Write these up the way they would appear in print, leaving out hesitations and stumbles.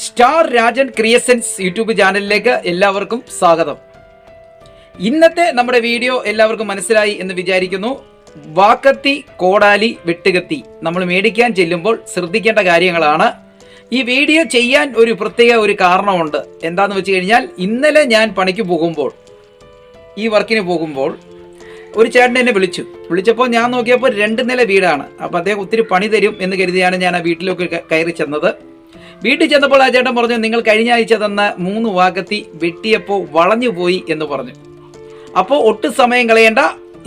Star Rajan creations YouTube ചാനലിലേക്ക് എല്ലാവർക്കും സ്വാഗതം. ഇന്നത്തെ നമ്മുടെ വീഡിയോ എല്ലാവർക്കും മനസ്സിലായി എന്ന് വിചാരിക്കുന്നു. വാക്കത്തി, കോടാലി, വെട്ടുകത്തി നമ്മൾ മേടിക്കാൻ ചെല്ലുമ്പോൾ ശ്രദ്ധിക്കേണ്ട കാര്യങ്ങളാണ്. ഈ വീഡിയോ ചെയ്യാൻ ഒരു പ്രത്യേക കാരണമുണ്ട്. എന്താണെന്ന് വെച്ച് കഴിഞ്ഞാൽ, ഇന്നലെ ഞാൻ പണിക്ക് പോകുമ്പോൾ, ഈ വർക്കിന് പോകുമ്പോൾ ഒരു ചേട്ടൻ എന്നെ വിളിച്ചപ്പോൾ ഞാൻ നോക്കിയപ്പോൾ 2 നില വീടാണ്. അപ്പോൾ അദ്ദേഹം ഒത്തിരി പണി തരും എന്ന് കരുതിയാണ് ഞാൻ ആ വീട്ടിലേക്ക് കയറി ചെന്നത്. വീട്ടിൽ ചെന്നപ്പോൾ ആ ചേട്ടൻ പറഞ്ഞു, നിങ്ങൾ കഴിഞ്ഞ ആഴ്ച തന്ന 3 വാക്കത്തി വെട്ടിയപ്പോൾ വളഞ്ഞു പോയി എന്ന് പറഞ്ഞു. അപ്പോൾ ഒട്ടും സമയം കളയേണ്ട,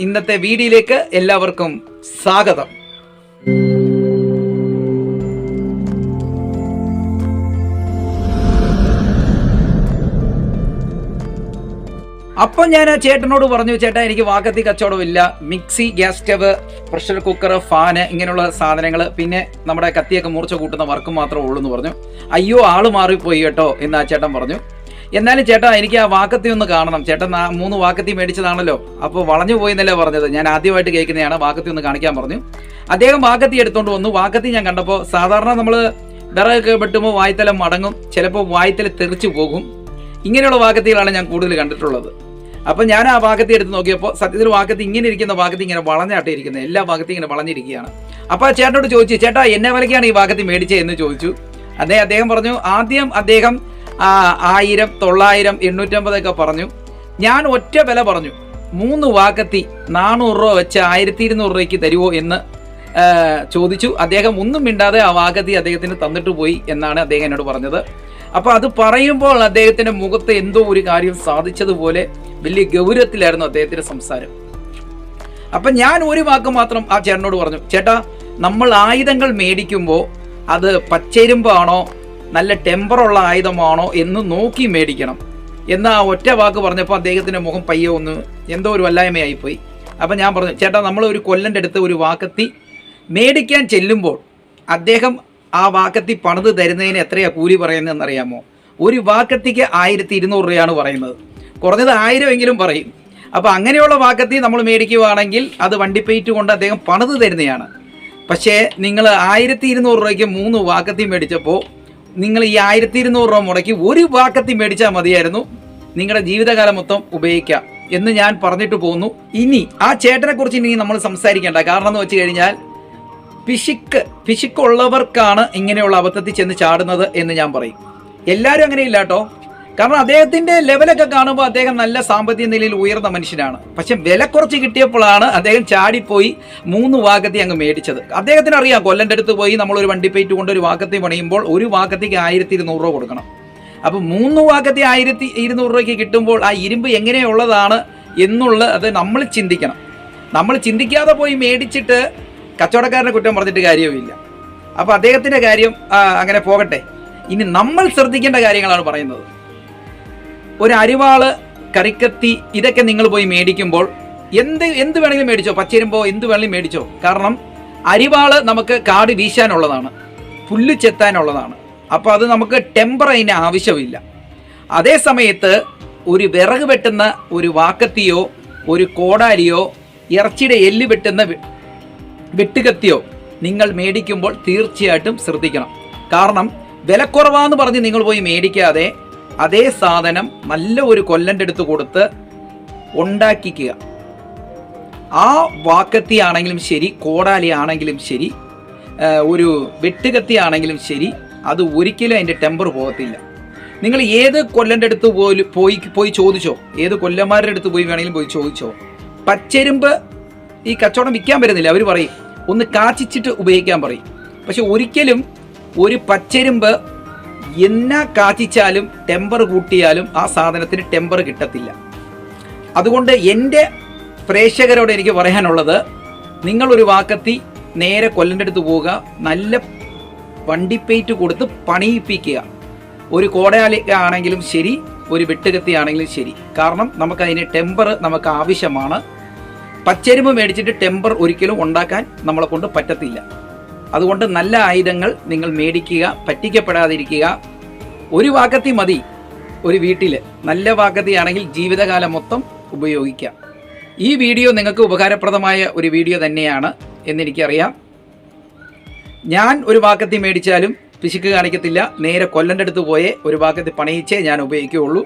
ഇന്നത്തെ വീഡിയോയിലേക്ക് എല്ലാവർക്കും സ്വാഗതം. അപ്പോൾ ഞാൻ ആ ചേട്ടനോട് പറഞ്ഞു, ചേട്ടാ എനിക്ക് വാക്കത്തി കച്ചവടമില്ല, mixie, gas stove, pressure cooker, fan, ഇങ്ങനെയുള്ള സാധനങ്ങൾ, പിന്നെ നമ്മുടെ കത്തിയൊക്കെ മൂർച്ച കൂട്ടുന്ന വർക്ക് മാത്രമേ ഉള്ളൂ എന്ന് പറഞ്ഞു. അയ്യോ, ആള് മാറിപ്പോയി കേട്ടോ എന്ന് ആ ചേട്ടൻ പറഞ്ഞു. എന്നാലും ചേട്ടാ എനിക്ക് ആ വാക്കത്തി ഒന്ന് കാണണം. ചേട്ടൻ 3 വാക്കത്തി മേടിച്ചതാണല്ലോ, അപ്പോൾ വളഞ്ഞു പോയി എന്നല്ലേ പറഞ്ഞത്. ഞാൻ ആദ്യമായിട്ട് കേൾക്കുന്നതാണ്. വാക്കത്തി ഒന്ന് കാണിക്കാൻ പറഞ്ഞു. അദ്ദേഹം വാക്കത്തി എടുത്തുകൊണ്ട് വന്നു. വാക്കത്തി ഞാൻ കണ്ടപ്പോൾ, സാധാരണ നമ്മൾ വിറകൊക്കെ വെട്ടുമ്പോൾ വായ്ത്തല മടങ്ങും, ചിലപ്പോൾ വായ്ത്തല തെറിച്ചു പോകും. ഇങ്ങനെയുള്ള വാക്കത്തികളാണ് ഞാൻ കൂടുതൽ കണ്ടിട്ടുള്ളത്. അപ്പം ഞാൻ ആ വാക്കത്തി എടുത്ത് നോക്കിയപ്പോൾ സത്യത്തിൽ വാക്കത്തി ഇങ്ങനെ ഇരിക്കുന്ന വാക്കത്തി ഇങ്ങനെ വളഞ്ഞാട്ടേ ഇരിക്കുന്നത്. എല്ലാ വാക്കത്തി ഇങ്ങനെ വളഞ്ഞിരിക്കുകയാണ്. അപ്പോൾ ആ ചേട്ടനോട് ചോദിച്ചു, ചേട്ടാ എന്നെ വിലയ്ക്കാണ് ഈ വാക്കത്തി മേടിച്ചത് എന്ന് ചോദിച്ചു. അദ്ദേഹം പറഞ്ഞു, ആദ്യം അദ്ദേഹം 1000, 900, 850 ഒക്കെ പറഞ്ഞു. ഞാൻ ഒറ്റ വില പറഞ്ഞു, 3 വാക്കത്തി 400 രൂപ വെച്ച് 1200 രൂപയ്ക്ക് തരുമോ എന്ന് ചോദിച്ചു. അദ്ദേഹം ഒന്നും മിണ്ടാതെ ആ വാക്കത്തി അദ്ദേഹത്തിന് തന്നിട്ട് പോയി എന്നാണ് അദ്ദേഹം എന്നോട് പറഞ്ഞത്. അപ്പോൾ അത് പറയുമ്പോൾ അദ്ദേഹത്തിന്റെ മുഖത്ത് എന്തോ ഒരു കാര്യം സാധിച്ചതുപോലെ വലിയ ഗൗരവത്തിലായിരുന്നു അദ്ദേഹത്തിന്റെ സംസാരം. അപ്പം ഞാൻ ഒരു വാക്ക് മാത്രം ആ ചേട്ടനോട് പറഞ്ഞു, ചേട്ടാ നമ്മൾ ആയുധങ്ങൾ മേടിക്കുമ്പോൾ അത് പച്ചയിരുമ്പാണോ നല്ല ടെമ്പറുള്ള ആയുധമാണോ എന്ന് നോക്കി മേടിക്കണം എന്ന് ആ ഒറ്റ വാക്ക് പറഞ്ഞപ്പോൾ അദ്ദേഹത്തിന്റെ മുഖം പയ്യെ ഒന്ന് എന്തോ ഒരു വല്ലായ്മയായിപ്പോയി. അപ്പം ഞാൻ പറഞ്ഞു, ചേട്ടാ നമ്മൾ ഒരു കൊല്ലൻ്റെ അടുത്ത് ഒരു വാക്കത്തി മേടിക്കാൻ ചെല്ലുമ്പോൾ അദ്ദേഹം ആ വാക്കത്തി പണിത് തരുന്നതിന് എത്രയാണ് കൂലി പറയുന്നതെന്ന് അറിയാമോ? ഒരു വാക്കത്തിക്ക് 1200 രൂപയാണ് പറയുന്നത്. കുറഞ്ഞത് 1000 എങ്കിലും പറയും. അപ്പോൾ അങ്ങനെയുള്ള വാക്കത്തി നമ്മൾ മേടിക്കുകയാണെങ്കിൽ അത് വണ്ടിപ്പേറ്റ് കൊണ്ട് അദ്ദേഹം പണിത് തരുന്നതാണ്. പക്ഷേ നിങ്ങൾ 1200 രൂപയ്ക്ക് 3 വാക്കത്തി മേടിച്ചപ്പോൾ നിങ്ങൾ ഈ 1200 രൂപ മുടക്കി ഒരു വാക്കത്തി മേടിച്ചാൽ മതിയായിരുന്നു, നിങ്ങളുടെ ജീവിതകാലം മൊത്തം ഉപയോഗിക്കാം എന്ന് ഞാൻ പറഞ്ഞിട്ട് പോകുന്നു. ഇനി ആ ചേട്ടനെ കുറിച്ച് ഇനി നമ്മൾ സംസാരിക്കേണ്ട. കാരണം എന്ന് വെച്ച് കഴിഞ്ഞാൽ പിശുക്കുള്ളവർക്കാണ് ഇങ്ങനെയുള്ള അബദ്ധത്തിൽ ചെന്ന് ചാടുന്നത് എന്ന് ഞാൻ പറയും. എല്ലാവരും അങ്ങനെയില്ല കേട്ടോ. കാരണം അദ്ദേഹത്തിന്റെ ലെവലൊക്കെ കാണുമ്പോൾ അദ്ദേഹം നല്ല സാമ്പത്തിക നിലയിൽ ഉയർന്ന മനുഷ്യനാണ്. പക്ഷെ വില കുറച്ച് കിട്ടിയപ്പോഴാണ് അദ്ദേഹം ചാടിപ്പോയി 3 വാക്കത്തി അങ്ങ് മേടിച്ചത്. അദ്ദേഹത്തിന് അറിയാം, കൊല്ലൻ്റെ അടുത്ത് പോയി നമ്മളൊരു വണ്ടിപ്പേറ്റ് കൊണ്ട് ഒരു വാക്കത്തി പണിയുമ്പോൾ ഒരു വാക്കത്തിക്ക് 1200 രൂപ കൊടുക്കണം. അപ്പം 3 വാക്കത്തി 1200 രൂപയ്ക്ക് കിട്ടുമ്പോൾ ആ ഇരുമ്പ് എങ്ങനെയുള്ളതാണ് അത് നമ്മൾ ചിന്തിക്കണം. നമ്മൾ ചിന്തിക്കാതെ പോയി മേടിച്ചിട്ട് കച്ചവടക്കാരനെ കുറ്റം പറഞ്ഞിട്ട് കാര്യവുമില്ല. അപ്പോൾ അദ്ദേഹത്തിൻ്റെ കാര്യം അങ്ങനെ പോകട്ടെ. ഇനി നമ്മൾ ശ്രദ്ധിക്കേണ്ട കാര്യങ്ങളാണ് പറയുന്നത്. ഒരു അരിവാള്, കറിക്കത്തി, ഇതൊക്കെ നിങ്ങൾ പോയി മേടിക്കുമ്പോൾ എന്ത് വേണമെങ്കിലും മേടിച്ചോ, പച്ചയിരുമ്പോ എന്ത് വേണമെങ്കിലും മേടിച്ചോ. കാരണം അരിവാള് നമുക്ക് കാട് വീശാനുള്ളതാണ്, പുല്ല് ചെത്താനുള്ളതാണ്. അപ്പോൾ അത് നമുക്ക് ടെമ്പർ അതിന് ആവശ്യമില്ല. അതേ സമയത്ത് ഒരു വിറക് വെട്ടുന്ന ഒരു വാക്കത്തിയോ ഒരു കോടാലിയോ ഇറച്ചിയുടെ എല്ല് വെട്ടുന്ന വെട്ടുകത്തിയോ നിങ്ങൾ മേടിക്കുമ്പോൾ തീർച്ചയായിട്ടും ശ്രദ്ധിക്കണം. കാരണം വിലക്കുറവാന്ന് പറഞ്ഞ് നിങ്ങൾ പോയി മേടിക്കാതെ അതേ സാധനം നല്ല ഒരു കൊല്ലൻ്റെ അടുത്ത് കൊടുത്ത് ഉണ്ടാക്കിക്കുക. ആ വാക്കത്തി ആണെങ്കിലും ശരി, കോടാലി ആണെങ്കിലും ശരി, ഒരു വെട്ടുകത്തി ആണെങ്കിലും ശരി, അത് ഒരിക്കലും അതിൻ്റെ ടെമ്പർ പോകത്തില്ല. നിങ്ങൾ ഏത് കൊല്ലൻ്റെ അടുത്ത് പോയി ചോദിച്ചോ, ഏത് കൊല്ലന്മാരുടെ അടുത്ത് പോയി വേണമെങ്കിലും പോയി ചോദിച്ചോ. പച്ചരുമ്പ് ഈ കച്ചവടം വിൽക്കാൻ പറ്റുന്നില്ല, അവർ പറയും ഒന്ന് കാച്ചിച്ചിട്ട് ഉപയോഗിക്കാൻ പറയും. പക്ഷെ ഒരിക്കലും ഒരു പച്ചരുമ്പ് എന്നാ കാച്ചിച്ചാലും ടെമ്പർ കൂട്ടിയാലും ആ സാധനത്തിന് ടെമ്പർ കിട്ടത്തില്ല. അതുകൊണ്ട് എൻ്റെ പ്രേക്ഷകരോട് എനിക്ക് പറയാനുള്ളത്, നിങ്ങളൊരു വാക്കത്തി നേരെ കൊല്ലൻ്റെ അടുത്ത് പോവുക, നല്ല വണ്ടിപ്പേറ്റ് കൊടുത്ത് പണിയിപ്പിക്കുക. ഒരു കോടാലി ആണെങ്കിലും ശരി, ഒരു വെട്ടുകത്തി ആണെങ്കിലും ശരി. കാരണം നമുക്കതിന് ടെമ്പർ നമുക്ക് ആവശ്യമാണ്. പച്ചരുമ്പ് മേടിച്ചിട്ട് ടെമ്പർ ഒരിക്കലും ഉണ്ടാക്കാൻ നമ്മളെ കൊണ്ട് പറ്റത്തില്ല. അതുകൊണ്ട് നല്ല ആയുധങ്ങൾ നിങ്ങൾ മേടിക്കുക, പറ്റിക്കപ്പെടാതിരിക്കുക. ഒരു വാക്കത്തി മതി ഒരു വീട്ടിൽ. നല്ല വാക്കത്തി ആണെങ്കിൽ ജീവിതകാലം മൊത്തം ഉപയോഗിക്കാം. ഈ വീഡിയോ നിങ്ങൾക്ക് ഉപകാരപ്രദമായ ഒരു വീഡിയോ തന്നെയാണ് എന്നെനിക്കറിയാം. ഞാൻ ഒരു വാക്കത്തി മേടിച്ചാലും പിശുക്ക് കാണിക്കത്തില്ല. നേരെ കൊല്ലൻ്റെ അടുത്ത് പോയേ ഒരു ഭാഗത്ത് പണിയിച്ചേ ഞാൻ ഉപയോഗിക്കുകയുള്ളൂ.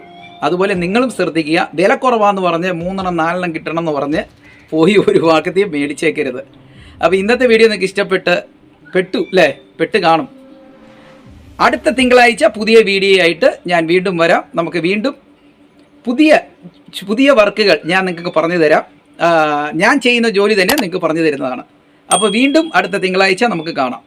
അതുപോലെ നിങ്ങളും ശ്രദ്ധിക്കുക, വില കുറവാന്ന് പറഞ്ഞ് 3 4 കിട്ടണം എന്ന് പറഞ്ഞ് പോയി ഒരു ഭാഗത്ത് മേടിച്ചേക്കരുത്. അപ്പോൾ ഇന്നത്തെ വീഡിയോ നിങ്ങൾക്ക് പെട്ട് കാണും. അടുത്ത തിങ്കളാഴ്ച പുതിയ വീഡിയോ ആയിട്ട് ഞാൻ വീണ്ടും വരാം. നമുക്ക് വീണ്ടും പുതിയ വർക്കുകൾ ഞാൻ നിങ്ങൾക്ക് പറഞ്ഞു തരാം. ഞാൻ ചെയ്യുന്ന ജോലി തന്നെ നിങ്ങൾക്ക് പറഞ്ഞു തരുന്നതാണ്. അപ്പോൾ വീണ്ടും അടുത്ത തിങ്കളാഴ്ച നമുക്ക് കാണാം.